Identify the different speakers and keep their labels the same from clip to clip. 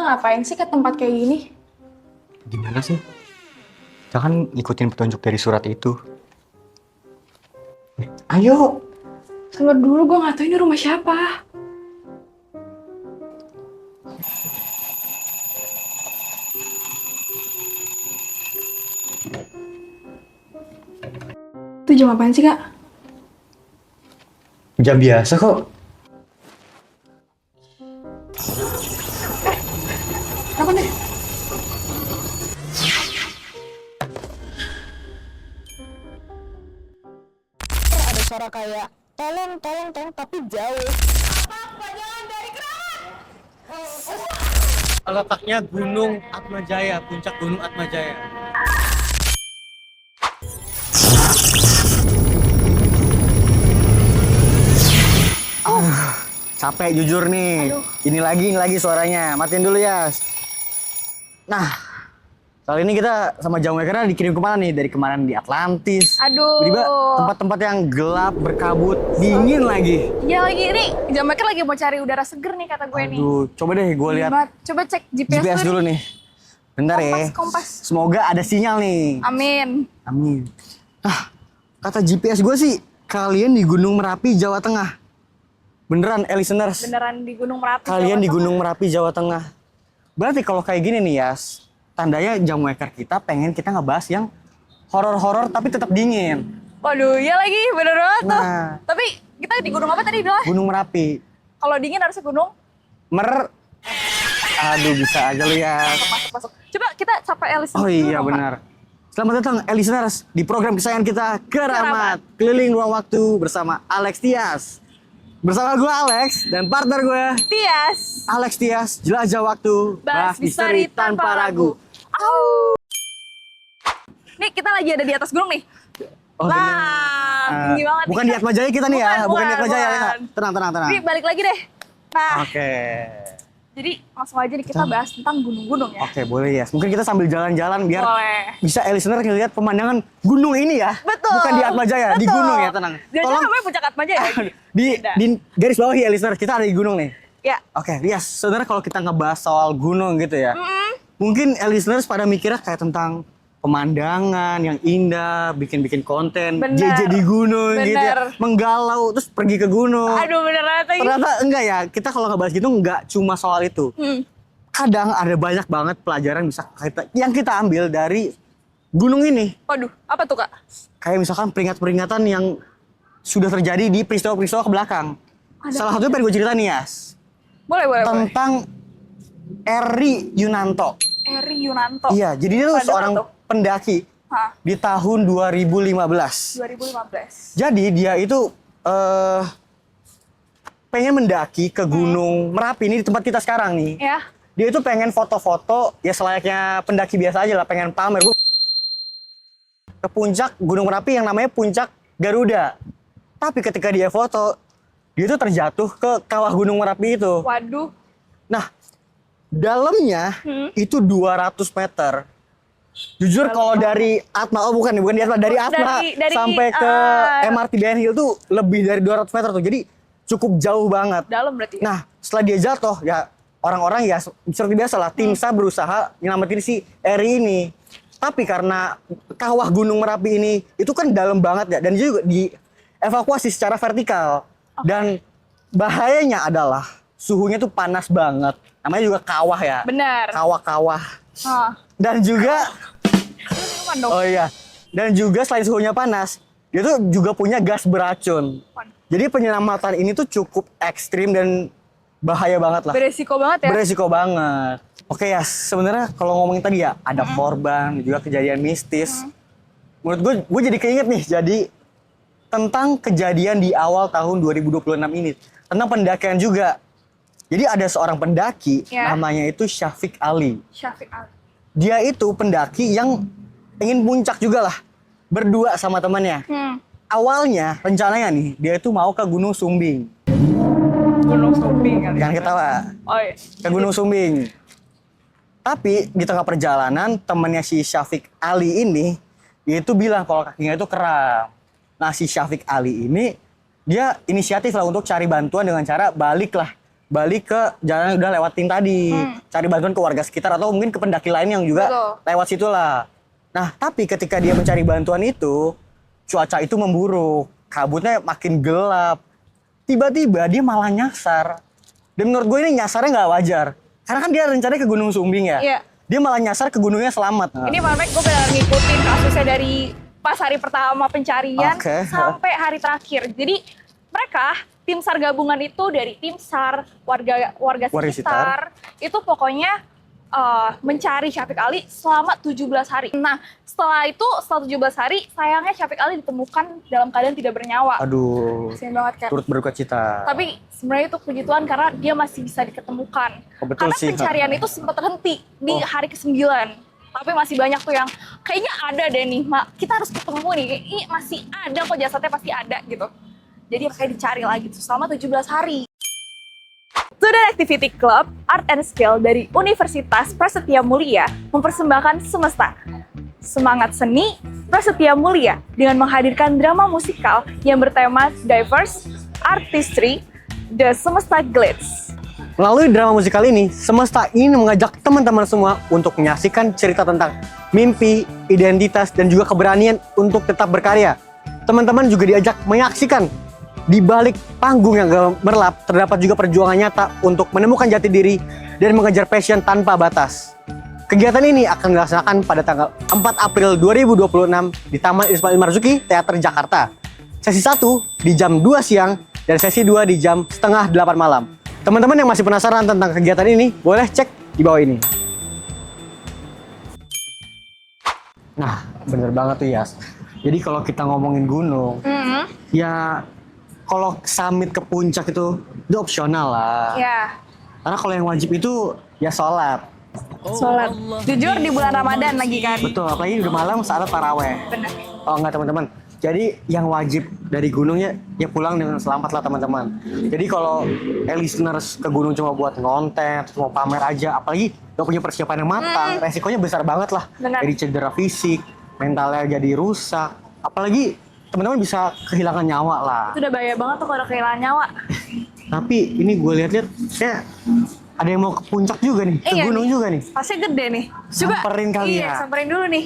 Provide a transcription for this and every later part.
Speaker 1: kita ngapain sih ke tempat kayak gini?
Speaker 2: Gimana sih? Kita kan ngikutin petunjuk dari surat itu. Ayo!
Speaker 1: Sabar dulu, gue nggak tahu ini rumah siapa. Itu jam apaan sih, Kak?
Speaker 2: Jam biasa kok.
Speaker 1: Kapan deh?
Speaker 3: Ada suara kayak tolong tapi jauh.
Speaker 4: Letaknya Gunung Atmajaya, puncak Gunung Atmajaya.
Speaker 2: Capek jujur nih. Ini lagi suaranya. Matiin dulu ya. Nah, kali ini kita sama Jamwaker dikirim kemana nih? Dari kemarin di Atlantis.
Speaker 1: Aduh.
Speaker 2: Tiba tempat-tempat yang gelap, berkabut, dingin lagi.
Speaker 1: Ya lagi nih, Jamwaker lagi mau cari udara seger nih kata gue nih.
Speaker 2: Aduh, coba deh gue lihat
Speaker 1: Coba cek GPS,
Speaker 2: GPS dulu nih. Bentar ya.
Speaker 1: Kompas.
Speaker 2: Semoga ada sinyal nih.
Speaker 1: Amin.
Speaker 2: Amin. Ah, kata GPS gue sih, kalian di Gunung Merapi, Jawa Tengah. Beneran, listeners.
Speaker 1: Beneran di Gunung Merapi.
Speaker 2: Kalian
Speaker 1: Jawa
Speaker 2: di
Speaker 1: Tengah.
Speaker 2: Gunung Merapi, Jawa Tengah. Berarti kalau kayak gini nih, Yas, tandanya Jamwaker kita pengen kita ngebahas yang horor-horor tapi tetap dingin.
Speaker 1: Waduh, iya lagi, bener banget tuh.
Speaker 2: Nah.
Speaker 1: Tapi kita di gunung apa tadi bilang?
Speaker 2: Gunung Merapi.
Speaker 1: Kalau dingin harusnya gunung.
Speaker 2: Aduh, bisa aja lu, Yas.
Speaker 1: Masuk. Coba kita sapa Elis.
Speaker 2: Oh iya, benar. Selamat datang, listeners, di program kesayangan kita, Keramat. Keliling Ruang Waktu bersama Alex Tias. Bersama gue Alex dan partner gue
Speaker 1: Tias.
Speaker 2: Alex Tias, jelajah waktu,
Speaker 1: Bahas misteri tanpa ragu. Au. Nih kita lagi ada di atas gunung nih.
Speaker 2: Oh,
Speaker 1: Lah, tinggi banget.
Speaker 2: bukan di Atmajaya kita nih ya, bukan di Atmajaya ya.
Speaker 1: bukan.
Speaker 2: Tenang.
Speaker 1: Nih balik lagi deh. Nah,
Speaker 2: Oke.
Speaker 1: jadi langsung aja nih kita bahas tentang gunung-gunung ya.
Speaker 2: Oke, boleh ya. Mungkin kita sambil jalan-jalan biar
Speaker 1: Boleh.
Speaker 2: bisa listener ngeliat pemandangan gunung ini ya.
Speaker 1: Betul.
Speaker 2: Bukan di Atmajaya, di
Speaker 1: Betul.
Speaker 2: gunung ya, tenang.
Speaker 1: Jangan namanya puncak Atmajaya. Beda.
Speaker 2: di garis bawah ya listener, kita ada di gunung nih.
Speaker 1: Ya.
Speaker 2: Oke, Rias, sebenarnya kalau kita ngebahas soal gunung gitu ya, mungkin listeners pada mikirnya kayak tentang pemandangan yang indah, bikin-bikin konten,
Speaker 1: Bener.
Speaker 2: JJ di gunung gitu ya,
Speaker 1: Bener.
Speaker 2: menggalau, terus pergi ke gunung.
Speaker 1: Aduh bener banget lagi.
Speaker 2: Ternyata enggak ya, kita kalau ngebahas gitu enggak cuma soal itu. Kadang ada banyak banget pelajaran yang kita ambil dari gunung ini.
Speaker 1: Waduh, apa tuh Kak?
Speaker 2: Kayak misalkan peringatan yang sudah terjadi di peristiwa-peristiwa ke belakang. Salah satunya pengen gue cerita nih, Yas.
Speaker 1: Boleh.
Speaker 2: Tentang Eri Yunanto.
Speaker 1: Eri Yunanto.
Speaker 2: Iya, jadi dia tuh
Speaker 1: Pada
Speaker 2: seorang
Speaker 1: tuh?
Speaker 2: pendaki
Speaker 1: Hah,
Speaker 2: di tahun 2015.
Speaker 1: 2015.
Speaker 2: Jadi dia itu pengen mendaki ke Gunung Merapi ini di tempat kita sekarang nih.
Speaker 1: Ya.
Speaker 2: Dia itu pengen foto-foto ya selayaknya pendaki biasa aja lah, pengen pamer. Ke puncak Gunung Merapi yang namanya Puncak Garuda. Tapi ketika dia foto, dia itu terjatuh ke kawah Gunung Merapi itu.
Speaker 1: Waduh.
Speaker 2: Nah, dalamnya itu 200 meter. Jujur kalau dari Atma, bukan di Atma, dari Atma
Speaker 1: Dari,
Speaker 2: sampai ke MRT Ben Hill tuh lebih dari 200 meter tuh. Jadi cukup jauh banget.
Speaker 1: Dalam berarti ya?
Speaker 2: Nah, setelah dia jatuh, ya orang-orang ya seperti biasa lah, tim SAR berusaha nyelamatin si Eri ini. Tapi karena kawah Gunung Merapi ini itu kan dalam banget ya, dan dia juga dievakuasi secara vertikal. Dan bahayanya adalah suhunya tuh panas banget. Namanya juga kawah ya.
Speaker 1: Benar.
Speaker 2: Kawah-kawah.
Speaker 1: Ah.
Speaker 2: Dan juga,
Speaker 1: Minuman dong.
Speaker 2: oh iya, dan juga selain suhunya panas, dia tuh juga punya gas beracun. Jadi penyelamatan ini tuh cukup ekstrim dan bahaya banget lah.
Speaker 1: Beresiko banget ya?
Speaker 2: Beresiko banget. Oke ya, sebenarnya kalau ngomongin tadi ya, ada korban, juga kejadian mistis. Menurut gue jadi keinget nih, jadi tentang kejadian di awal tahun 2026 ini. Tentang pendakian juga. Jadi ada seorang pendaki,
Speaker 1: Ya.
Speaker 2: namanya itu Syafiq Ali.
Speaker 1: Syafiq Ali.
Speaker 2: Dia itu pendaki yang ingin puncak juga lah. Berdua sama temannya. Awalnya, rencananya nih, dia itu mau ke Gunung Sumbing.
Speaker 1: Gunung Sumbing kali.
Speaker 2: Jangan ketawa.
Speaker 1: Oh iya.
Speaker 2: Ke Gunung Sumbing. Tapi di tengah perjalanan temannya si Syafiq Ali ini dia itu bilang kalau kakinya itu kram. Nah si Syafiq Ali ini dia inisiatif lah untuk cari bantuan dengan cara balik lah balik ke jalan yang udah lewatin tadi, cari bantuan ke warga sekitar atau mungkin ke pendaki lain yang juga
Speaker 1: Betul.
Speaker 2: lewat situlah. Nah, tapi ketika dia mencari bantuan itu, cuaca itu memburuk, kabutnya makin gelap. Tiba-tiba dia malah nyasar. Dan menurut gue ini nyasarnya nggak wajar. Karena kan dia rencananya ke Gunung Sumbing ya.
Speaker 1: Iya.
Speaker 2: Dia malah nyasar ke gunungnya Selamat.
Speaker 1: Ini fun fact, gue benar ngikutin kasusnya dari pas hari pertama pencarian
Speaker 2: Oke.
Speaker 1: sampai hari terakhir. Jadi mereka tim SAR gabungan itu dari tim SAR, warga sekitar, itu pokoknya mencari Syafiq Ali selama 17 hari. Nah, setelah 17 hari, sayangnya Syafiq Ali ditemukan dalam keadaan tidak bernyawa.
Speaker 2: Aduh,
Speaker 1: Kasian banget kan.
Speaker 2: turut berduka cita.
Speaker 1: Tapi sebenarnya itu puji Tuhan karena dia masih bisa diketemukan.
Speaker 2: Oh, betul
Speaker 1: Karena
Speaker 2: sih.
Speaker 1: pencarian itu sempat terhenti di
Speaker 2: Oh.
Speaker 1: hari ke-9. Tapi masih banyak tuh yang kayaknya ada deh nih, Mak. Kita harus ketemu nih. Ini masih ada kok, jasadnya pasti ada gitu. Jadi kayak dicari lagi tuh selama 17 hari. Student Activity Club Art and Skill dari Universitas Prasetya Mulia mempersembahkan Semesta. Semangat seni Prasetya Mulia dengan menghadirkan drama musikal yang bertema Diverse Artistry, The Semesta Glitz.
Speaker 2: Melalui drama musikal ini, Semesta ingin mengajak teman-teman semua untuk menyaksikan cerita tentang mimpi, identitas, dan juga keberanian untuk tetap berkarya. Teman-teman juga diajak menyaksikan di balik panggung yang gemerlap terdapat juga perjuangan nyata untuk menemukan jati diri dan mengejar passion tanpa batas. Kegiatan ini akan dilaksanakan pada tanggal 4 April 2026 di Taman Ismail Marzuki, Teater Jakarta. Sesi 1 di jam 2 siang dan sesi 2 di jam setengah 8 malam. Teman-teman yang masih penasaran tentang kegiatan ini, boleh cek di bawah ini. Nah, bener banget tuh Yas. Jadi kalau kita ngomongin gunung, ya kalau summit ke puncak itu opsional lah.
Speaker 1: Ya,
Speaker 2: Karena kalau yang wajib itu ya sholat.
Speaker 1: sholat. Jujur di bulan Ramadan lagi kan.
Speaker 2: Betul, apalagi udah malam saat taraweh.
Speaker 1: Benar.
Speaker 2: Oh enggak teman-teman. Jadi yang wajib dari gunungnya ya pulang dengan selamat lah teman-teman. Jadi kalau listeners ke gunung cuma buat ngonten, terus mau pamer aja, apalagi gak punya persiapan yang matang, resikonya besar banget lah.
Speaker 1: Benar.
Speaker 2: Jadi cedera fisik, mentalnya jadi rusak, apalagi teman-teman bisa kehilangan nyawa lah.
Speaker 1: Itu udah bahaya banget tuh kalau kehilangan nyawa.
Speaker 2: Tapi ini gue lihat-lihat, saya ada yang mau ke puncak juga nih, ke
Speaker 1: Iya
Speaker 2: gunung
Speaker 1: nih.
Speaker 2: juga nih.
Speaker 1: Pasnya gede nih. Coba.
Speaker 2: Samperin kali
Speaker 1: iya,
Speaker 2: ya.
Speaker 1: samperin dulu nih.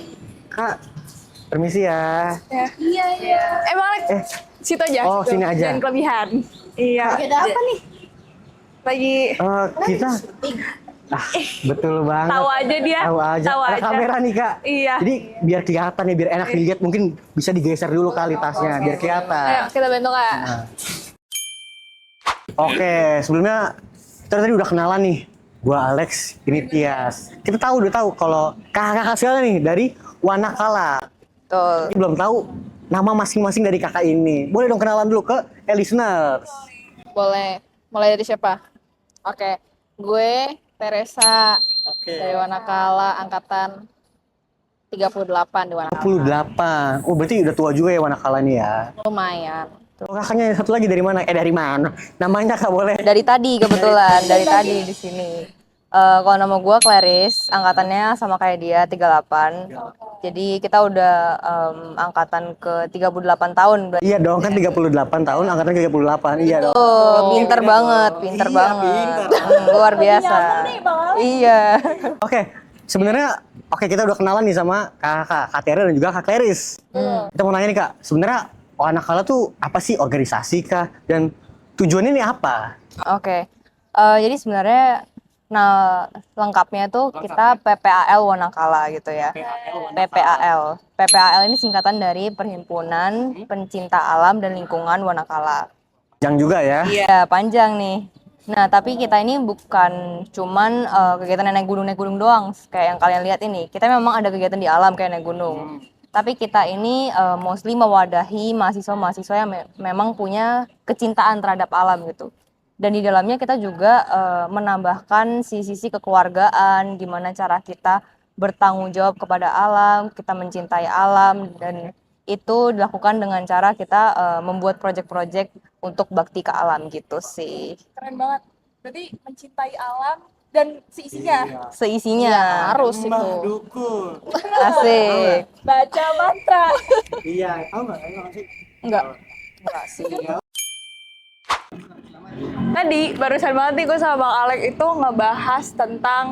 Speaker 2: Kak, permisi ya.
Speaker 1: Iya. Bang Alex, situ aja.
Speaker 2: Oh,
Speaker 1: situ.
Speaker 2: sini aja.
Speaker 1: Jangan kelebihan. Iya.
Speaker 3: Ada apa nih?
Speaker 1: Lagi
Speaker 2: Kita, betul banget.
Speaker 1: tahu aja dia.
Speaker 2: Tahu aja.
Speaker 1: Tahu
Speaker 2: Ada
Speaker 1: aja.
Speaker 2: kamera nih kak.
Speaker 1: Iya.
Speaker 2: Jadi biar kelihatan nih, biar enak dilihat. Mungkin bisa digeser dulu kali tasnya, biar kelihatan.
Speaker 1: Ayo, kita bantu Kak.
Speaker 2: Oke, sebelumnya kita tadi udah kenalan nih. Gua Alex, ini Tias. Kita udah tahu kalau kakak-kakak sekalian nih dari Wanakala.
Speaker 1: Betul.
Speaker 2: Ini belum tahu nama masing-masing dari kakak ini. Boleh dong kenalan dulu ke listeners.
Speaker 5: Boleh. Mulai dari siapa? Oke. Gue Teresa dari Wanakala angkatan 38 di Wanakala.
Speaker 2: 28. Oh, berarti udah tua juga ya Wanakala nih ya.
Speaker 5: Lumayan.
Speaker 2: Tuh, kakaknya yang satu lagi dari mana? Dari mana? Namanya kak boleh.
Speaker 5: Dari tadi kebetulan, dari tadi di sini. Kalau nama gue Clarice, angkatannya sama kayak dia 38. Jadi kita udah angkatan ke 38 tahun.
Speaker 2: Iya dong, kan 38 tahun, angkatan 38. Iya dong.
Speaker 5: Pinter banget, pinter
Speaker 2: Iya,
Speaker 5: banget.
Speaker 2: pinter.
Speaker 5: Luar biasa. Iya.
Speaker 2: Oke, sebenarnya kita udah kenalan nih sama Kak Tere dan juga Kak Clarice. Kita mau nanya nih Kak, sebenarnya Wanakala tuh apa sih, organisasi kah? Dan tujuannya ini apa?
Speaker 5: Oke. Jadi sebenarnya lengkapnya tuh kita PPAL Wanakala gitu ya. PPAL. PPAL ini singkatan dari Perhimpunan Pencinta Alam dan Lingkungan Wanakala.
Speaker 2: Yang juga ya.
Speaker 5: Iya, panjang nih. Nah, tapi kita ini bukan cuman kegiatan naik gunung doang kayak yang kalian lihat ini. Kita memang ada kegiatan di alam kayak naik gunung. Tapi kita ini mostly mewadahi mahasiswa-mahasiswa yang memang punya kecintaan terhadap alam gitu. Dan di dalamnya kita juga menambahkan sisi kekeluargaan, gimana cara kita bertanggung jawab kepada alam, kita mencintai alam, dan itu dilakukan dengan cara kita membuat proyek-proyek untuk bakti ke alam gitu sih.
Speaker 1: Keren banget. Berarti mencintai alam dan seisinya.
Speaker 5: Seisinya.
Speaker 1: Harus itu.
Speaker 2: Dukun.
Speaker 5: Asik.
Speaker 1: Baca mantra.
Speaker 2: Iya, tahu nggak sih?
Speaker 5: Enggak sih.
Speaker 1: Tadi barusan banget nih gue sama Bang Alek itu ngebahas tentang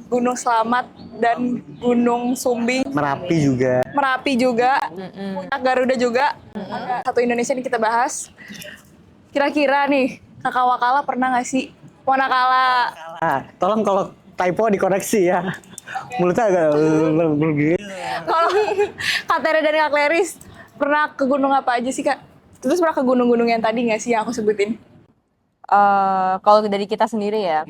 Speaker 1: Gunung Slamet dan Gunung Sumbing,
Speaker 2: Merapi juga.
Speaker 1: Merapi juga, Puncak Garuda juga. Ada satu Indonesia nih kita bahas. Kira-kira nih, Kakak Wakala pernah nggak sih? Wanakala.
Speaker 2: Tolong kalau typo dikoreksi ya. Mulutnya agak gitu.
Speaker 1: Kalau Kak Tere dan Kak Kleris pernah ke gunung apa aja sih Kak? Terus pernah ke gunung-gunung yang tadi nggak sih yang aku sebutin?
Speaker 5: Kalau dari kita sendiri ya,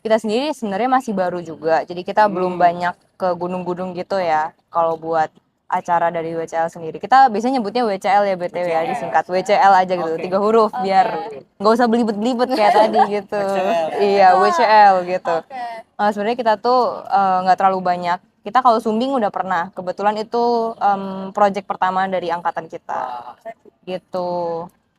Speaker 5: kita sendiri sebenarnya masih baru juga. Jadi kita belum banyak ke gunung-gunung gitu ya. Kalau buat acara dari WCL sendiri, kita biasanya nyebutnya WCL ya BTW ya, disingkat WCL aja gitu, 3 huruf biar nggak usah belibet-belibet kayak tadi gitu. Iya, WCL gitu. Sebenarnya kita tuh nggak terlalu banyak. Kita kalau Sumbing udah pernah. Kebetulan itu project pertama dari angkatan kita. Gitu.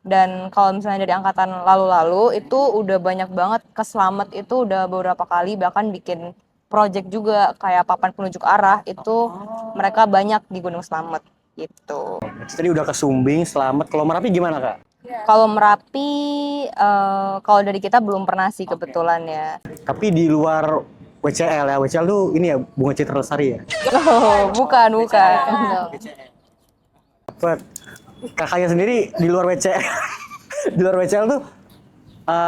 Speaker 5: Dan kalau misalnya dari angkatan lalu-lalu itu udah banyak banget ke Slamet, itu udah beberapa kali bahkan bikin project juga kayak papan penunjuk arah itu mereka banyak di Gunung Slamet gitu.
Speaker 2: Tadi udah ke Sumbing, Slamet. Kalau Merapi gimana Kak?
Speaker 5: Kalau Merapi kalau dari kita belum pernah sih kebetulan ya.
Speaker 2: Tapi di luar WCL ya, WCL tuh ini ya Bunga Citra Lestari ya.
Speaker 5: Oh, bukan.
Speaker 2: Dapet. Kakaknya sendiri di luar WCL, di luar WCL tuh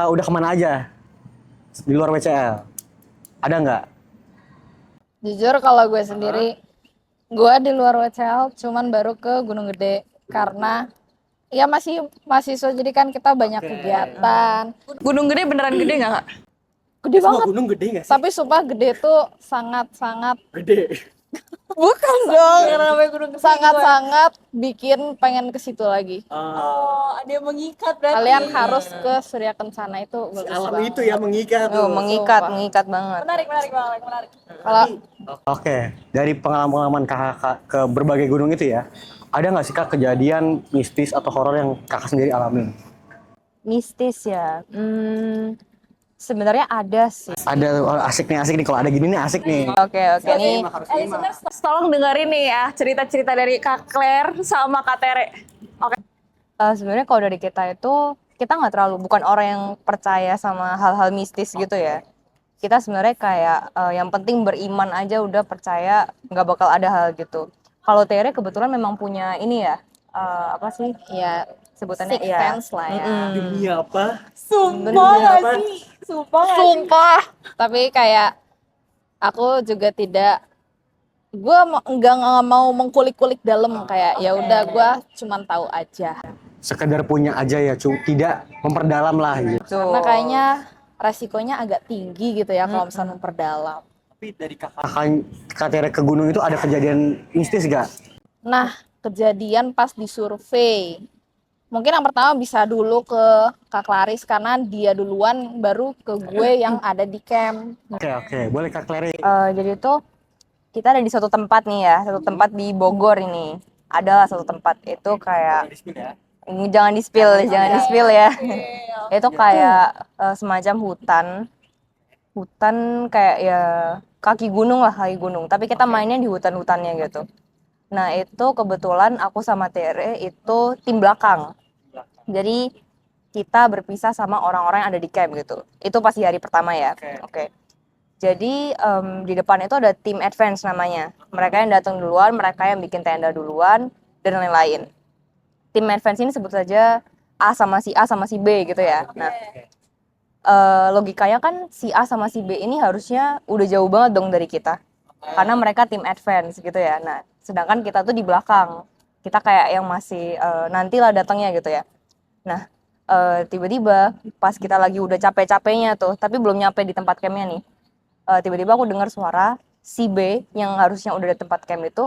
Speaker 2: udah kemana aja? Di luar WCL ada nggak?
Speaker 3: Jujur kalau gue sendiri, gue di luar WCL cuman baru ke Gunung Gede karena ya masih mahasiswa jadi kan kita banyak kegiatan.
Speaker 1: Gunung Gede beneran gede nggak Kak?
Speaker 3: Gede banget.
Speaker 2: Gunung gede nggak sih?
Speaker 3: Tapi sumpah gede tuh sangat-sangat
Speaker 2: Gede.
Speaker 3: bukan dong. Sangat-sangat bikin pengen ke situ lagi.
Speaker 1: Oh, ada yang mengikat berarti.
Speaker 3: Kalian harus ke Surya Kencana itu bagus
Speaker 2: Alam
Speaker 3: banget.
Speaker 2: itu ya mengikat.
Speaker 5: Oh, mengikat banget.
Speaker 1: Menarik.
Speaker 3: Kalau
Speaker 2: Oke, dari pengalaman kakak ke berbagai gunung itu ya, ada nggak sih kak kejadian mistis atau horor yang kakak sendiri alamin?
Speaker 5: Mistis ya. Sebenarnya ada sih.
Speaker 2: Ada asik nih kalau ada gini nih asik nih.
Speaker 5: Oke nih.
Speaker 1: Listeners, tolong dengerin nih ya cerita-cerita dari Kak Claire sama Kak Tere. Oke.
Speaker 5: Sebenarnya kalau dari kita itu kita nggak terlalu bukan orang yang percaya sama hal-hal mistis gitu ya. Kita sebenarnya kayak yang penting beriman aja udah percaya nggak bakal ada hal gitu. Kalau Tere kebetulan memang punya ini ya apa sih
Speaker 3: ya
Speaker 5: sebutannya
Speaker 3: sixth sense lah ya.
Speaker 2: Demi apa?
Speaker 1: Sumpah nggak sih?
Speaker 3: Sumpah. Tapi kayak aku juga tidak, gue nggak mau mengkulik-kulik dalam kayak ya udah gue cuman tahu aja.
Speaker 2: Sekedar punya aja ya, tidak memperdalam lah gitu.
Speaker 3: Karena kayaknya resikonya agak tinggi gitu ya kalau misalnya memperdalam.
Speaker 2: Tapi dari kakak Tere ke gunung itu ada kejadian mistis gak?
Speaker 3: Nah, kejadian pas di survei. Mungkin yang pertama bisa dulu ke Kak Claris karena dia duluan baru ke gue yang ada di camp.
Speaker 2: Oke, boleh kak Clary.
Speaker 5: jadi tuh kita ada di suatu tempat nih ya, satu tempat di Bogor ini. Adalah satu tempat itu kayak jangan di-spill ya. Itu kayak semacam hutan kayak ya kaki gunung, tapi kita mainnya di hutan-hutannya gitu. Nah itu kebetulan aku sama Tere itu tim belakang, jadi kita berpisah sama orang-orang yang ada di camp gitu. Itu pasti hari pertama ya. Oke. Jadi di depan itu ada tim advance namanya, mereka yang datang duluan, mereka yang bikin tenda duluan dan lain-lain. Tim advance ini sebut saja A sama si B gitu ya. Nah logikanya kan si A sama si B ini harusnya udah jauh banget dong dari kita, karena mereka tim advance gitu ya. Nah sedangkan kita tuh di belakang, kita kayak yang masih nantilah datangnya gitu ya. Nah tiba-tiba pas kita lagi udah capek-capeknya tuh, tapi belum nyampe di tempat campnya nih, tiba-tiba aku dengar suara si B yang harusnya udah di tempat camp itu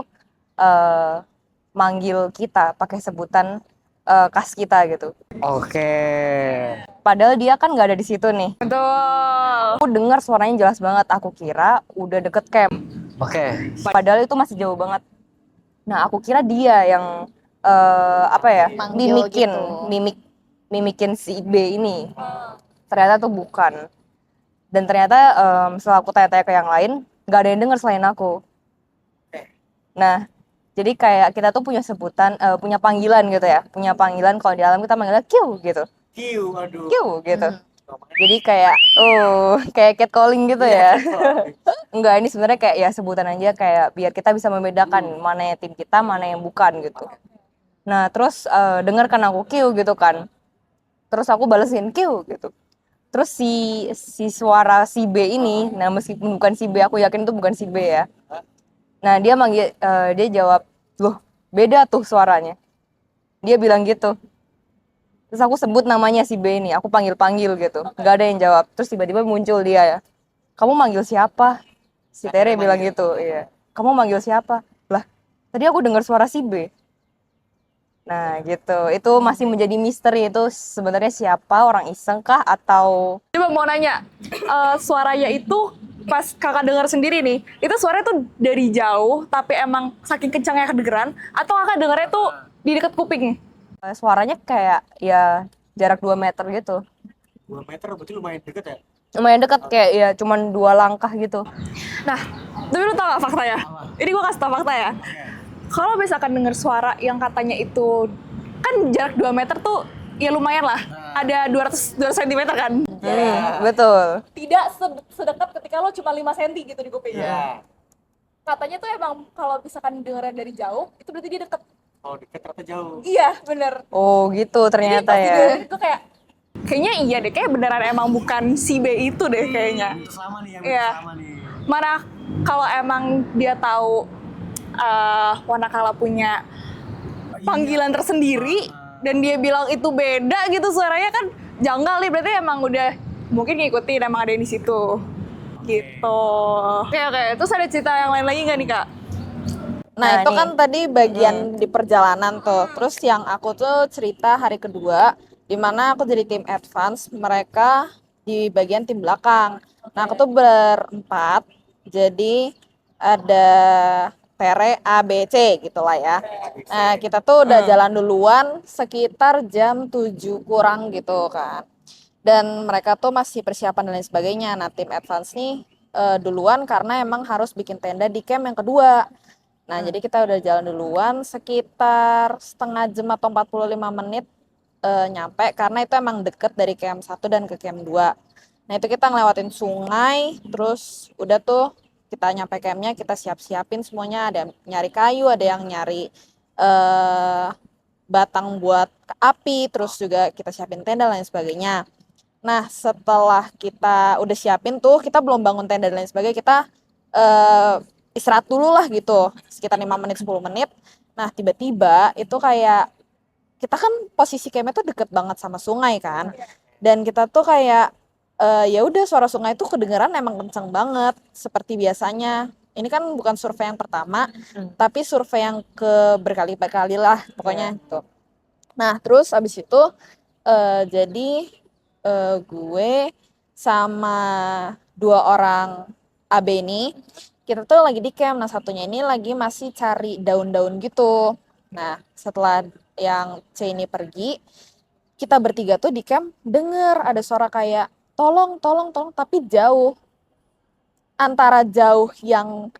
Speaker 5: manggil kita pakai sebutan kas kita gitu.
Speaker 2: Oke.
Speaker 5: Padahal dia kan nggak ada di situ nih.
Speaker 1: Betul.
Speaker 5: Aku dengar suaranya jelas banget, aku kira udah deket camp.
Speaker 2: Oke.
Speaker 5: Padahal itu masih jauh banget. Nah, aku kira dia yang
Speaker 3: Manggil gitu.
Speaker 5: mimikin si B ini. Ternyata tuh bukan. Dan ternyata setelah aku tanya-tanya ke yang lain, nggak ada yang dengar selain aku. Nah, jadi kayak kita tuh punya sebutan, punya panggilan gitu ya. Punya panggilan kalau di alam kita manggilnya Q gitu.
Speaker 4: Kiu, aduh.
Speaker 5: kiu gitu. Jadi kayak kayak catcalling gitu ya. Enggak, ini sebenarnya kayak ya sebutan aja kayak biar kita bisa membedakan mana yang tim kita, mana yang bukan gitu. Nah, terus dengar kan aku Q gitu kan. Terus aku balesin Q gitu. Terus si suara si B ini, nah meskipun bukan si B, aku yakin itu bukan si B ya. Nah, dia manggil dia jawab, "Loh, beda tuh suaranya." Dia bilang gitu. Terus aku sebut namanya si B ini, aku panggil-panggil gitu. Nggak ada yang jawab. Terus tiba-tiba muncul dia ya. "Kamu manggil siapa?" Si Tere bilang gitu, iya. "Kamu manggil siapa?" Lah, tadi aku dengar suara si B. Nah, gitu. Itu masih menjadi misteri itu sebenarnya siapa, orang iseng kah atau
Speaker 1: Coba mau nanya, suaranya itu pas kakak dengar sendiri nih, itu suaranya tuh dari jauh, tapi emang saking kencangnya kedengeran, atau kakak dengarnya tuh di dekat kuping?
Speaker 5: suaranya kayak ya jarak 2 meter gitu.
Speaker 4: 2 meter berarti lumayan deket ya.
Speaker 5: Lumayan dekat kayak ya cuman 2 langkah gitu.
Speaker 1: Nah, tapi lu tau gak faktanya? Ini gue kasih tau fakta ya. Kalau misalkan denger suara yang katanya itu, kan jarak 2 meter tuh ya lumayan lah. Ada 200 cm kan?
Speaker 5: Betul.
Speaker 1: Tidak sedekat ketika lo cuma 5 cm gitu di kuping.
Speaker 4: Iya.
Speaker 1: Katanya tuh emang kalau misalkan dengeran dari jauh, itu berarti dia deket.
Speaker 4: Oh, deket ternyata jauh.
Speaker 1: Iya, bener.
Speaker 5: Oh, gitu ternyata
Speaker 1: Jadi pas
Speaker 5: ya.
Speaker 1: didengerin itu kayak, kayaknya iya deh, kayak beneran emang bukan si B itu deh kayaknya.
Speaker 4: Itu sama nih yang
Speaker 1: Iya.
Speaker 4: sama nih.
Speaker 1: Mana kalau emang dia tahu Wanakala punya panggilan tersendiri dan dia bilang itu beda gitu suaranya kan janggal nih, berarti emang udah mungkin ngikutin emang ada yang di situ gitu. Oke, terus ada cerita yang lain lagi nggak nih kak?
Speaker 3: Nah,
Speaker 5: Nah,
Speaker 3: itu
Speaker 5: nih.
Speaker 3: kan tadi bagian di perjalanan tuh. Terus yang aku tuh cerita hari kedua, di mana aku jadi tim advance, mereka di bagian tim belakang. Nah, aku tuh berempat, jadi ada Tere, A, B, C gitu lah ya. Nah, kita tuh udah jalan duluan sekitar jam 7 kurang gitu kan. Dan mereka tuh masih persiapan dan lain sebagainya. Nah, tim advance nih duluan karena emang harus bikin tenda di camp yang kedua. Nah, jadi kita udah jalan duluan sekitar setengah jam atau 45 menit nyampe karena itu emang deket dari camp 1 dan ke camp 2. Nah, itu kita ngelewatin sungai, terus udah tuh kita nyampe campnya, kita siap-siapin semuanya, ada yang nyari kayu, ada yang nyari batang buat api, terus juga kita siapin tenda dan lain sebagainya. Nah, setelah kita udah siapin tuh, kita belum bangun tenda dan lain sebagainya, kita istirahat dulu lah gitu, sekitar 5 menit 10 menit. Nah, tiba-tiba itu kayak kita kan posisi campnya tuh deket banget sama sungai kan. Dan kita tuh kayak ya udah suara sungai tuh kedengeran emang kenceng banget seperti biasanya. Ini kan bukan survei yang pertama, tapi survei yang ke berkali-kali lah pokoknya gitu. Nah, terus abis itu jadi gue sama 2 orang AB ini kita tuh lagi di camp. Nah, satunya ini lagi masih cari daun-daun gitu. Nah, setelah yang C ini pergi, kita bertiga tuh di camp denger ada suara kayak tolong, tolong, tolong, tapi jauh. Antara jauh yang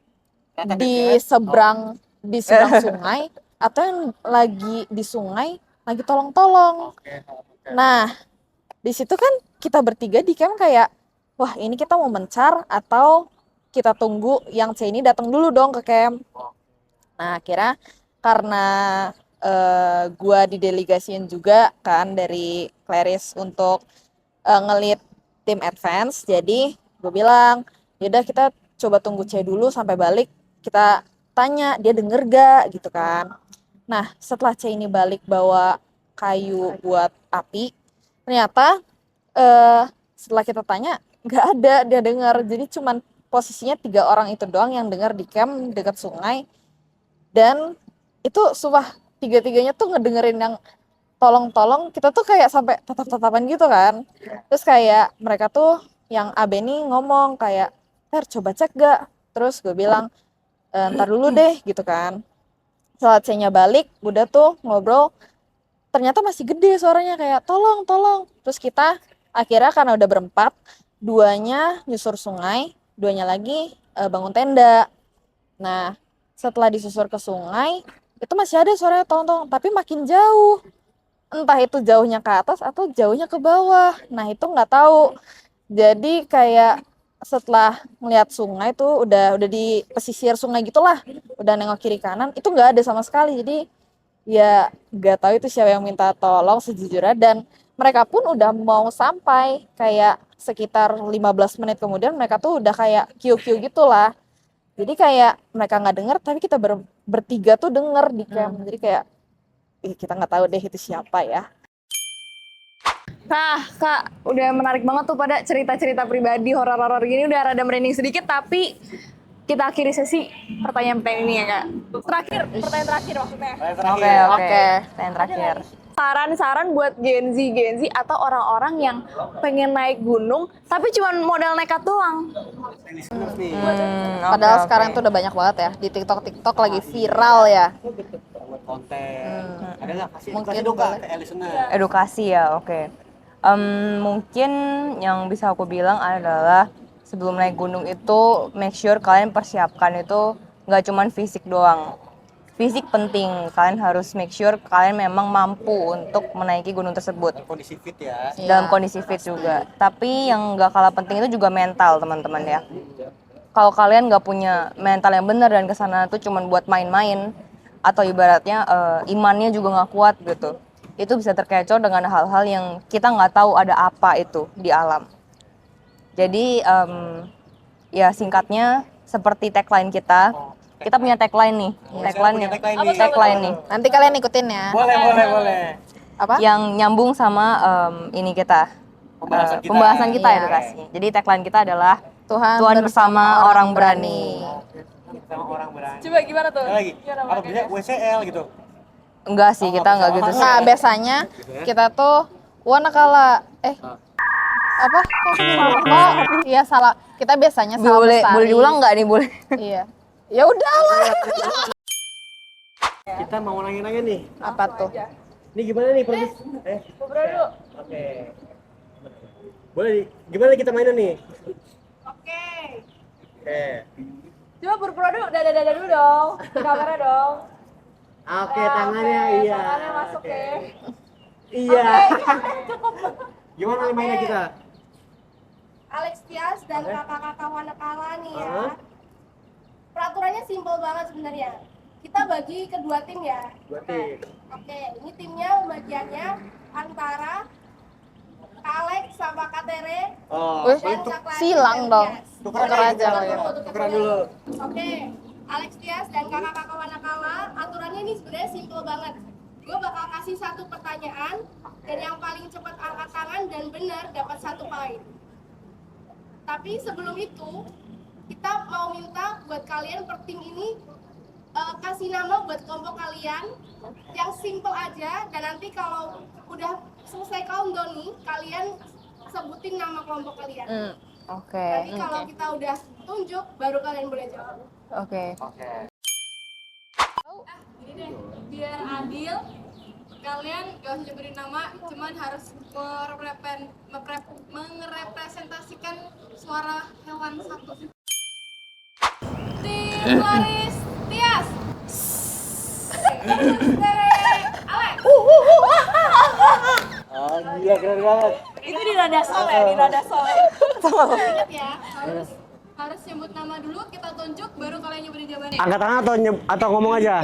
Speaker 3: di seberang sungai atau yang lagi di sungai lagi tolong-tolong. Nah, di situ kan kita bertiga di camp kayak, wah ini kita mau mencar atau kita tunggu yang C ini datang dulu dong ke camp. Nah, akhirnya karena gua didelegasiin juga kan dari Clarice untuk ngelit tim advance, jadi gue bilang, yaudah kita coba tunggu C dulu sampai balik, kita tanya dia denger gak gitu kan. Nah, setelah C ini balik bawa kayu buat api, ternyata setelah kita tanya nggak ada dia dengar. Jadi cuman posisinya 3 orang itu doang yang dengar di camp dekat sungai. Dan itu sumpah 3-tiganya tuh ngedengerin yang tolong-tolong, kita tuh kayak sampai tatap-tatapan gitu kan. Terus kayak mereka tuh yang AB nih ngomong kayak, Ter coba cek gak? Terus gue bilang, ntar dulu deh gitu kan. Setelah C-nya balik, udah tuh ngobrol, ternyata masih gede suaranya kayak tolong, tolong. Terus kita akhirnya karena udah berempat, 2-nya nyusur sungai, 2-nya lagi bangun tenda. Nah, setelah disusur ke sungai, itu masih ada suaranya tolong-tolong, tapi makin jauh. entah itu jauhnya ke atas atau jauhnya ke bawah. Nah itu nggak tahu. Jadi kayak setelah melihat sungai tuh udah di pesisir sungai gitulah, udah nengok kiri kanan itu nggak ada sama sekali. Jadi ya nggak tahu itu siapa yang minta tolong sejujurnya, dan mereka pun udah mau sampai kayak sekitar 15 menit kemudian mereka tuh udah kayak kiu-kiu gitulah. Jadi kayak mereka nggak dengar tapi kita bertiga tuh denger di camp. Jadi kayak kita nggak tahu deh itu siapa ya.
Speaker 1: Nah, Kak, udah menarik banget tuh pada cerita-cerita pribadi horor-horor gini, udah rada merinding sedikit, tapi kita akhiri sesi pertanyaan-pertanyaan ini ya, Kak. Pertanyaan terakhir maksudnya.
Speaker 5: Oke. Pertanyaan terakhir.
Speaker 1: Saran-saran buat Gen Z atau orang-orang yang pengen naik gunung, tapi cuma modal nekat doang.
Speaker 3: Padahal sekarang tuh udah banyak banget ya di TikTok lagi viral ya.
Speaker 4: Buat konten. Adalah kasih
Speaker 3: Mungkin
Speaker 4: edukasi dong Kak
Speaker 3: boleh.
Speaker 4: ke listener.
Speaker 5: Edukasi ya, oke. Mungkin yang bisa aku bilang adalah sebelum naik gunung itu make sure kalian persiapkan itu nggak cuman fisik doang. Fisik penting, kalian harus make sure kalian memang mampu untuk menaiki gunung tersebut.
Speaker 4: Kondisi fit ya.
Speaker 5: Dalam kondisi fit juga. Tapi yang nggak kalah penting itu juga mental teman-teman ya. Kalau kalian nggak punya mental yang benar dan kesana tuh cuman buat main-main atau ibaratnya imannya juga nggak kuat gitu, itu bisa terkecoh dengan hal-hal yang kita nggak tahu ada apa itu di alam. Jadi ya singkatnya seperti tagline kita punya tagline nih, tagline nih
Speaker 3: Nanti kalian ikutin ya.
Speaker 4: Boleh.
Speaker 3: Apa?
Speaker 5: yang nyambung sama ini kita pembahasan kita
Speaker 3: Iya.
Speaker 5: edukasi. Jadi tagline kita adalah
Speaker 3: Tuhan
Speaker 5: bersama orang berani.
Speaker 4: Sama orang berani.
Speaker 1: Coba gimana tuh?
Speaker 4: Ada lagi. Apa bisa WCL gitu.
Speaker 5: Enggak sih, kita enggak gitu sih.
Speaker 3: Nah, biasanya kita tuh wanakala apa? Oh, iya salah. Kita biasanya salah
Speaker 5: Boleh
Speaker 3: bestari.
Speaker 5: diulang nggak nih, boleh?
Speaker 3: Iya. Ya udahlah.
Speaker 4: Kita mau nanya-nanya nih.
Speaker 3: Apa tuh?
Speaker 4: Ini gimana nih permis?
Speaker 1: Ngobrol dulu.
Speaker 4: Oke. Boleh nih. Gimana kita mainan nih?
Speaker 1: Oke.
Speaker 4: Oke.
Speaker 1: Coba pura-pura dulu, dada dulu dong. Di kamera dong.
Speaker 4: Oke, tangannya iya.
Speaker 1: Tangannya masuk
Speaker 4: Oke.
Speaker 1: ya.
Speaker 4: Iya. Gimana nih mainnya kita?
Speaker 6: Alex Tias dan kakak-kakak Wanakala nih ya.
Speaker 4: Hah?
Speaker 6: Peraturannya simpel banget sebenarnya. Kita bagi ke dua tim ya.
Speaker 4: Dua tim.
Speaker 6: Oke, ini timnya pembagiannya antara Kak Alex sama Kak Tere
Speaker 4: Oh,
Speaker 3: Wih,
Speaker 6: dan Kak Lani
Speaker 3: silang
Speaker 6: dan
Speaker 3: dong.
Speaker 6: Tias.
Speaker 4: Tukeran
Speaker 3: Tuker aja
Speaker 6: Tuker
Speaker 3: kali ya.
Speaker 6: dulu, tuker
Speaker 4: Tukeran dulu.
Speaker 6: Oke, Alex Tias dan kakak-kakak Wanakala, aturannya ini sebenarnya simpel banget. Gue bakal kasih satu pertanyaan dan yang paling cepat angkat tangan dan benar dapat 1 poin. Tapi sebelum itu, kita mau minta buat kalian per tim ini kasih nama buat kelompok kalian yang simple aja, dan nanti kalau udah selesai countdown nih, kalian sebutin nama kelompok kalian.
Speaker 5: Oke.
Speaker 6: Nanti kalau kita udah tunjuk, baru kalian boleh jawab.
Speaker 5: Oke.
Speaker 6: Gini deh, biar adil, kalian gak usah nyebutin nama, cuman harus merepresentasikan suara hewan satu. Tim Laris Tias. Alex.
Speaker 4: Oh, gila keren banget.
Speaker 1: Itu di nada sol ya, di nada sol.
Speaker 6: Ingat ya, harus nyebut nama dulu, kita tunjuk, baru kalian nyebutin jawabannya.
Speaker 2: Angkat tangan atau ngomong aja.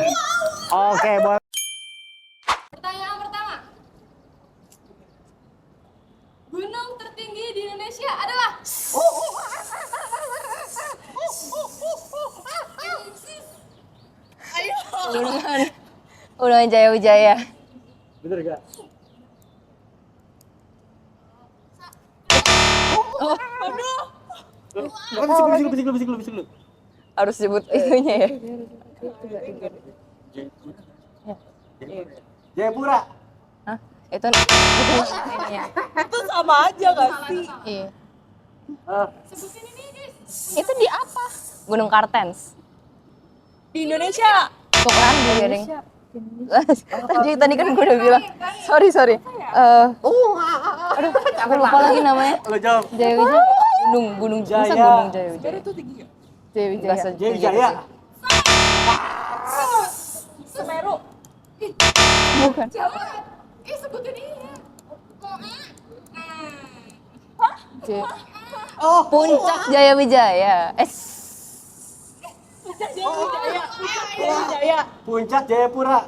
Speaker 2: Oke, boleh.
Speaker 6: Pertanyaan pertama. Gunung tertinggi di Indonesia adalah
Speaker 5: Gunung Jaya Wijaya.
Speaker 4: Bener gak? Bisik lu.
Speaker 5: Harus sebut itunya ya.
Speaker 4: Jayapura.
Speaker 5: Hah? Itu ininya.
Speaker 1: Itu sama aja gak sih?
Speaker 3: Iya.
Speaker 6: sebutin ini guys.
Speaker 3: Itu di apa?
Speaker 5: Gunung Kartens.
Speaker 1: Di Indonesia.
Speaker 3: Tuh kan di
Speaker 5: Iya, Deng. Tadi kan gue udah bilang. Sorry. Aduh, aku lupa lagi namanya.
Speaker 4: Lo jawab.
Speaker 5: Jaya Wijaya. Gunung
Speaker 4: Jaya.
Speaker 5: Masa Gunung Jaya Wijaya.
Speaker 1: Itu tinggi gak?
Speaker 5: Jaya Wijaya.
Speaker 4: Jaya Wijaya.
Speaker 1: Semeru.
Speaker 5: Bukan.
Speaker 6: Sebutin iya.
Speaker 3: Oke.
Speaker 5: Puncak Jaya Wijaya.
Speaker 2: Puncak Jayapura.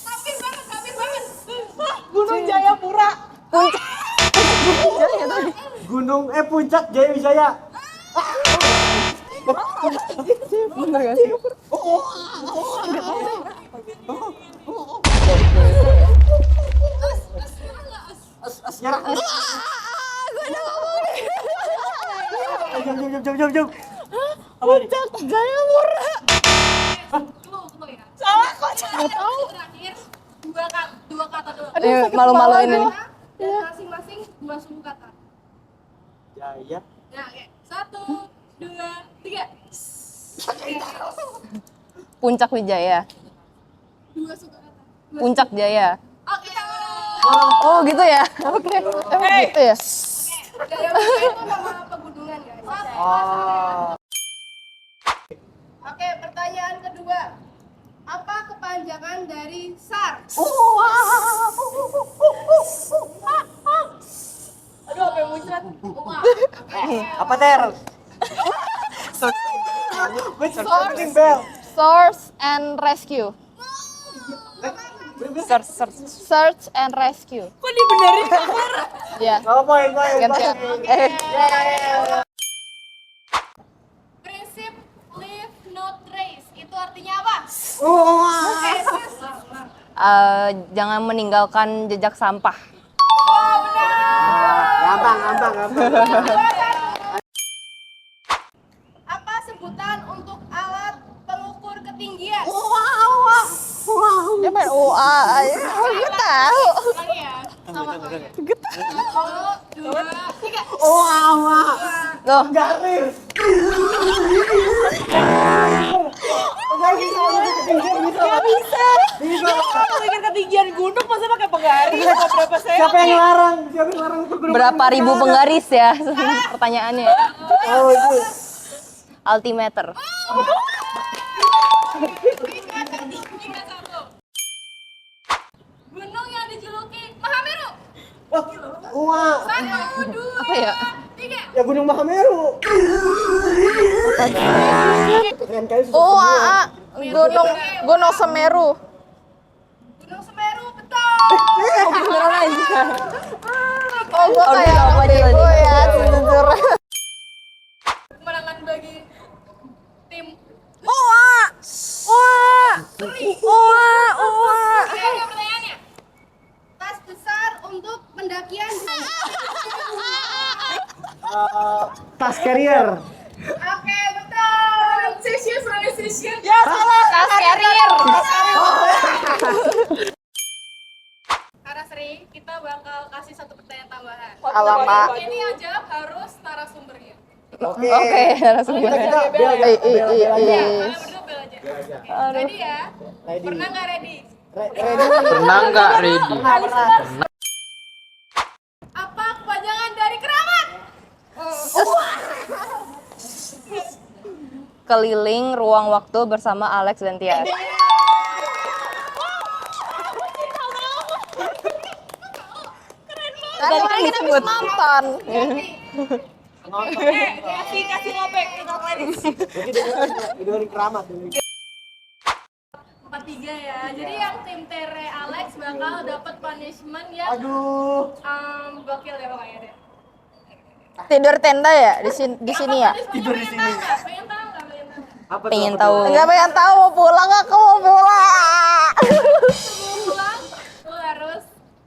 Speaker 6: Hampir banget.
Speaker 3: Gunung Jayapura.
Speaker 2: Puncak Jaya Wijaya.
Speaker 3: Bener gak sih?
Speaker 2: Jom.
Speaker 3: Puncak Jayapura.
Speaker 6: Clue ya.
Speaker 3: Salah kok. Gak tahu.
Speaker 6: Terakhir dua kata doang.
Speaker 3: Aduh, sakit
Speaker 5: Malu-maluin
Speaker 3: kepala
Speaker 5: ini.
Speaker 3: gua.
Speaker 6: Dan masing-masing 2 suku kata.
Speaker 2: Jaya.
Speaker 6: Nah, oke. 1, 2, 3.
Speaker 5: Puncak Wijaya.
Speaker 6: 2 suku kata.
Speaker 5: Puncak Jaya.
Speaker 6: Oke.
Speaker 5: Oh gitu ya.
Speaker 3: Oke. Emang gitu ya?
Speaker 6: Jaya Wijaya itu nama pegunungan guys. Oke, pertanyaan kedua. Apa kepanjangan dari SAR?
Speaker 3: Aduh, apa yang muncrat?
Speaker 2: Apa ter? Something bell.
Speaker 3: Source and rescue. Search and rescue. Kok dibenerin kamar? Ya,
Speaker 2: Oh, poin.
Speaker 3: gantian.
Speaker 6: Prinsip leave no trace. Itu artinya apa?
Speaker 5: Jangan meninggalkan jejak sampah.
Speaker 2: Gampang.
Speaker 6: Apa sebutan untuk alat pengukur ketinggian?
Speaker 3: Dia main OA. Gue tahu.
Speaker 6: Lagi ya. Sama. 1, 2, 3.
Speaker 5: Loh,
Speaker 2: Garis.
Speaker 3: Bikin ketinggian gunung masa pakai penggaris? Berapa
Speaker 2: Siapa yang larang?
Speaker 5: berapa ribu penggaris ya pertanyaannya?
Speaker 2: Oh, itu.
Speaker 5: Altimeter.
Speaker 6: Gunung yang dijuluki Mahameru.
Speaker 2: Wah,
Speaker 6: 1, 2,
Speaker 3: Apa ya?
Speaker 6: 3.
Speaker 2: ya Gunung Mahameru. Keren kali susah
Speaker 3: OA. Gunung Semeru.
Speaker 6: Gunung Semeru, betul.
Speaker 5: Beneran aja.
Speaker 3: Oh, gue
Speaker 5: Oh,
Speaker 3: kayak
Speaker 5: udah apa aja
Speaker 3: bego
Speaker 5: tadi?
Speaker 3: ya, jujur.
Speaker 6: Kemenangan bagi tim.
Speaker 3: OA.
Speaker 6: Oke, pertanyaannya. Tas besar untuk pendakian.
Speaker 2: Tas carrier.
Speaker 6: Oke, betul. Pronunciation.
Speaker 3: Ya salah. Tas carrier.
Speaker 6: Karena sering, kita bakal kasih satu pertanyaan tambahan.
Speaker 3: Alamak.
Speaker 6: Ini yang jawab harus narasumbernya.
Speaker 5: Oke, narasumber.
Speaker 2: Kita bel aja.
Speaker 3: Iya.
Speaker 6: Kalian berdua bel aja. Oke. Ready ya?
Speaker 2: Ready.
Speaker 6: Pernah nggak ready?
Speaker 4: Pernah nggak ready?
Speaker 6: Apa kepanjangan dari keramat?
Speaker 5: Keliling ruang waktu bersama Alex dan Tias.
Speaker 3: Tadi kan kita habis nonton.
Speaker 6: Kasih ngopek.
Speaker 2: Itu dari keramat.
Speaker 6: 4-3 ya. Jadi yang tim Tere Alex bakal dapat punishment yang
Speaker 2: Aduh.
Speaker 6: gokil ya pokoknya deh.
Speaker 3: Tidur tenda ya di sini ya?
Speaker 6: Tidur di sini. Pengen tahu nggak?
Speaker 2: Apa
Speaker 5: Pengen tahu.
Speaker 3: Enggak pengen tahu mau pulang, aku mau pulang.
Speaker 6: Sebelum pulang, lu harus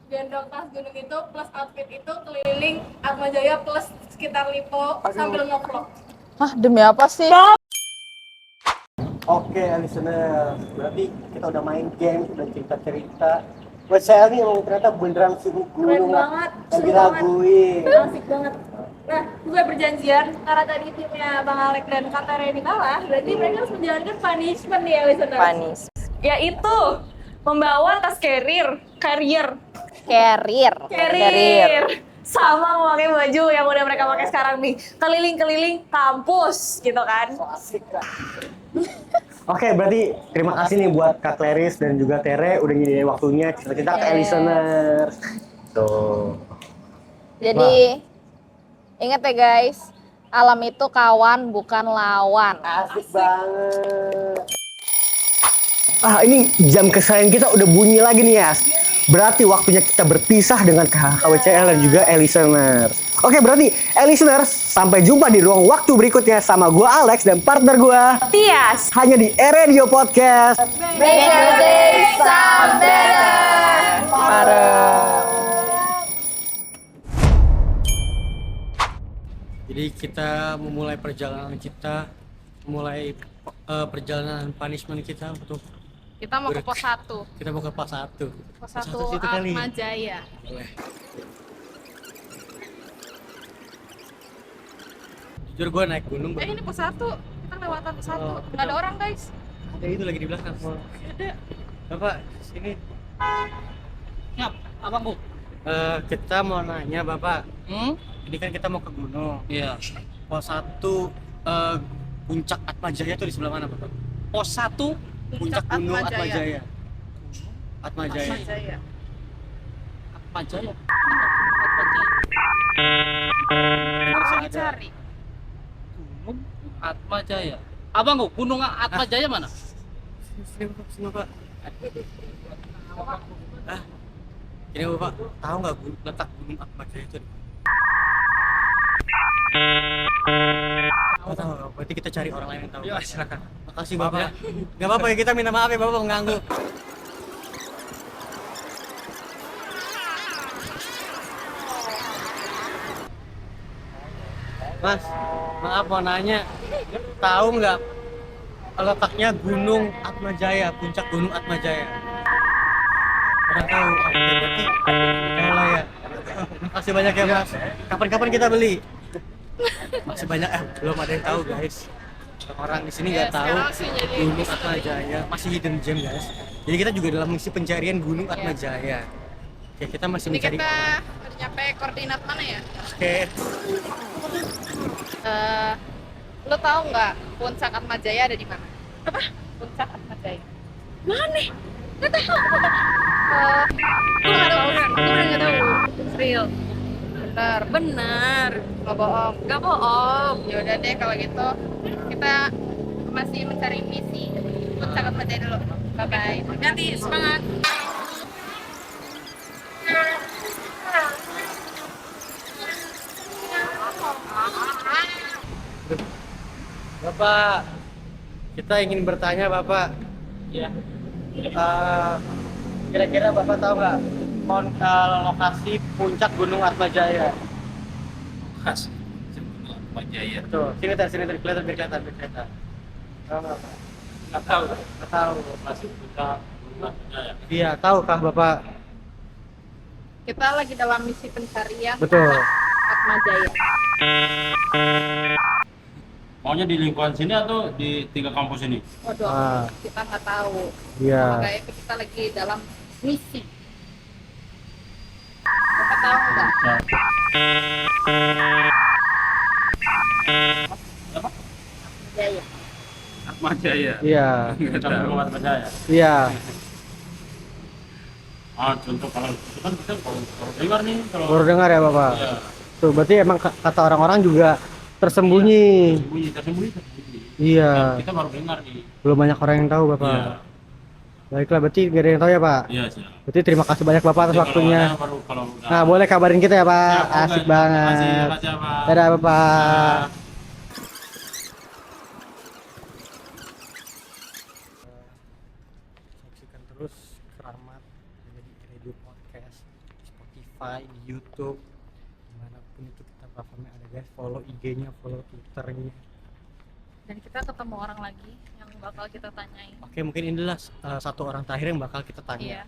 Speaker 6: gendong tas gunung itu plus outfit itu keliling Atma Jaya plus sekitar Lipo sambil ngevlog.
Speaker 3: Hah, demi apa sih?
Speaker 2: Oke, listener. Berarti kita udah main game, udah cerita-cerita. Buat saya nih emang ternyata beneran sungguh gunung
Speaker 1: banget,
Speaker 2: yang
Speaker 1: seru
Speaker 2: diraguin.
Speaker 1: Asik banget. Nah, gue berjanjian karena tadi timnya Bang Alek dan Kak Reni kalah, berarti mereka harus menjalankan punishment nih ya, listener.
Speaker 5: Panis.
Speaker 1: Yaitu membawa tas carrier
Speaker 3: Carrier.
Speaker 1: sama memakai baju yang udah mereka pakai sekarang nih, keliling-keliling kampus gitu kan.
Speaker 2: Asik kan? Oke, berarti terima kasih nih buat Kak Claris dan juga Tere udah nyediain waktunya cerita-cerita ke listeners. Tuh.
Speaker 3: Jadi ingat ya guys, alam itu kawan bukan lawan.
Speaker 2: Asik banget. Ini jam kesayangan kita udah bunyi lagi nih ya. Berarti waktunya kita berpisah dengan KHKWCL dan juga listeners. Oke, berarti listeners, sampai jumpa di ruang waktu berikutnya sama gua Alex dan partner gua
Speaker 1: Tias.
Speaker 2: hanya di Radio Podcast.
Speaker 3: Make your day sound better.
Speaker 4: Jadi kita memulai perjalanan kita, memulai perjalanan punishment kita untuk
Speaker 1: Kita mau ke pos 1.
Speaker 4: kita mau ke pas 1.
Speaker 1: Pos
Speaker 4: Pas
Speaker 1: 1
Speaker 4: satu situ kali.
Speaker 1: Atma Jaya.
Speaker 4: Boleh. Jujur gue naik gunung.
Speaker 1: Ini pos 1. Kita lewatan pos 1.
Speaker 4: Oh,
Speaker 1: Nggak ada orang, guys.
Speaker 4: Ada itu lagi di belakang.
Speaker 1: Ada.
Speaker 4: Bapak, sini.
Speaker 7: Ngap, apa bu?
Speaker 4: Kita mau nanya Bapak. Ini kan kita mau ke gunung.
Speaker 7: Iya.
Speaker 4: Pos 1 puncak Atma Jaya itu di sebelah mana Bapak?
Speaker 7: Pos 1
Speaker 4: Puncak Gunung Atma Jaya. Atma Jaya.
Speaker 1: Atma Jaya.
Speaker 7: apa Jaya?
Speaker 1: Harus
Speaker 4: Ada.
Speaker 1: dicari.
Speaker 7: Gunung Atma Jaya. Abang kok Gunung Atma Jaya mana?
Speaker 4: Sini Bapak, sini Bapak. Ini Bapak, tahu nggak letak Gunung Atma Jaya itu? Oh, tahu. Berarti kita cari orang lain yang tahu.
Speaker 7: Ya, silakan.
Speaker 4: Makasih Bapak. Nggak apa-apa ya, kita minta maaf ya Bapak mengganggu. Mas, maaf mau nanya, tahu nggak letaknya Gunung Atma Jaya, puncak Gunung Atma Jaya? Kurang tahu. Oke, berarti tahu lah ya. Makasih banyak ya Mas. Kapan-kapan kita beli. Masih banyak belum ada yang tahu guys. Orang di sini nggak tahu
Speaker 1: sekarang sih jadi
Speaker 4: Gunung Atma Jaya, masih hidden gem guys. Jadi kita juga dalam misi pencarian Gunung Atma Jaya. Oke, kita masih
Speaker 1: Ini
Speaker 4: mencari.
Speaker 1: kita udah nyampe koordinat mana ya?
Speaker 4: Oke.
Speaker 1: Lo tahu nggak puncak Atma Jaya ada di mana? Apa? Puncak Atma Jaya. Mana? Nggak tahu. Gue nggak tahu. Gue nggak tahu. Real. Benar. Nggak bohong. Nggak bohong. Ya udah deh kalau gitu kita masih mencari misi puncak Atma Jaya dulu. Bye bye. Nanti semangat.
Speaker 4: Bapak, kita ingin bertanya Bapak.
Speaker 7: Ya.
Speaker 4: Kira-kira Bapak tahu nggak lokasi puncak Gunung Atma Jaya?
Speaker 7: Khas Gunung Atma Jaya.
Speaker 4: Tuh, sini ter kelihatan biar kelihatan. Tahu nggak Pak?
Speaker 7: Nggak tahu.
Speaker 4: Nggak tahu.
Speaker 7: Masih puncak Gunung Atma Jaya.
Speaker 4: Iya, tahukah Bapak?
Speaker 1: Kita lagi dalam misi pencarian
Speaker 4: Betul.
Speaker 1: Atma Jaya.
Speaker 7: Maunya di lingkungan sini atau di 3 kampus ini?
Speaker 1: Waduh,
Speaker 4: Ah.
Speaker 1: kita nggak tahu.
Speaker 4: Iya.
Speaker 1: Makanya itu kita lagi dalam misi. Bapak tahu nggak?
Speaker 7: Apa?
Speaker 1: Jaya.
Speaker 7: Atma Jaya.
Speaker 4: Iya.
Speaker 7: Puncak Gunung Atma Jaya.
Speaker 4: Iya.
Speaker 7: Contoh kalau itu kan kita baru dengar nih kalau.
Speaker 4: Baru dengar ya Bapak?
Speaker 7: Ya,
Speaker 4: Tuh, berarti emang kata orang-orang juga tersembunyi.
Speaker 7: tersembunyi.
Speaker 4: Iya.
Speaker 7: Kita baru dengar nih.
Speaker 4: Belum banyak orang yang tahu Bapak.
Speaker 7: Iya.
Speaker 4: Baiklah, berarti gak ada yang tahu ya Pak?
Speaker 7: Iya, siap.
Speaker 4: Berarti terima kasih banyak Bapak atas
Speaker 7: Jadi kalau
Speaker 4: waktunya.
Speaker 7: ada baru kalau udah.
Speaker 4: Nah, boleh kabarin kita ya Pak.
Speaker 7: Siap,
Speaker 4: Asik
Speaker 7: oke. Terima
Speaker 4: banget.
Speaker 7: kasih ya, Pak.
Speaker 4: Dadah Bapak.
Speaker 7: Nah.
Speaker 4: Saksikan terus Keramat menjadi radio podcast di Spotify, di YouTube, dimanapun itu kita platformnya ada guys. Follow IG-nya, follow Twitter-nya.
Speaker 1: Dan kita ketemu orang lagi yang bakal kita tanyain.
Speaker 4: Oke, mungkin inilah satu orang terakhir yang bakal kita tanya.
Speaker 1: Iya.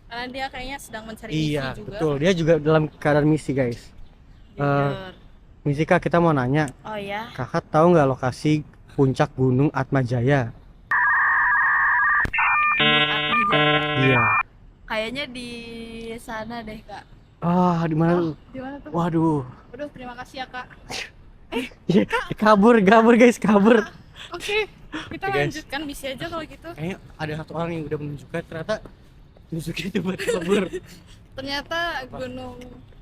Speaker 1: Karena dia kayaknya sedang mencari
Speaker 4: Iya,
Speaker 1: misi juga.
Speaker 4: betul. Dia juga dalam keadaan misi guys.
Speaker 1: Jujur.
Speaker 4: Misi Kak, kita mau nanya,
Speaker 1: Oh ya.
Speaker 4: Kakak tahu nggak lokasi puncak Gunung Atma Jaya?
Speaker 1: Gunung Atma Jaya.
Speaker 4: Iya.
Speaker 1: Kayaknya di sana deh, Kak.
Speaker 4: Ah, di mana? tuh?
Speaker 1: Di mana tuh?
Speaker 4: Waduh.
Speaker 1: Waduh, terima kasih ya, Kak.
Speaker 4: Kabur guys, kabur.
Speaker 1: Oke. Kita
Speaker 4: Oke, guys.
Speaker 1: lanjutkan misi aja kalau gitu.
Speaker 4: Kayaknya ada satu orang yang udah menunjukkan ternyata menunjukkan itu buat kabur.
Speaker 1: Ternyata Gunung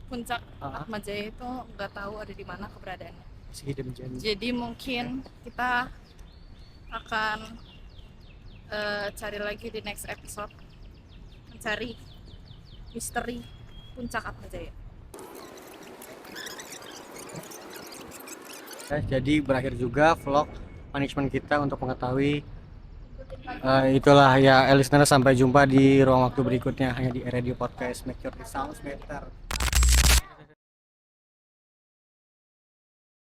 Speaker 1: Puncak
Speaker 4: Ah.
Speaker 1: Atmajaya itu nggak tahu ada di mana keberadaannya.
Speaker 4: Si hidden gem.
Speaker 1: Jadi mungkin kita akan cari lagi di next episode, mencari misteri Puncak Atmajaya.
Speaker 4: Jadi berakhir juga vlog punishment kita untuk mengetahui itulah ya listener, sampai jumpa di ruang waktu berikutnya hanya di Radio Podcast. Make your sounds better.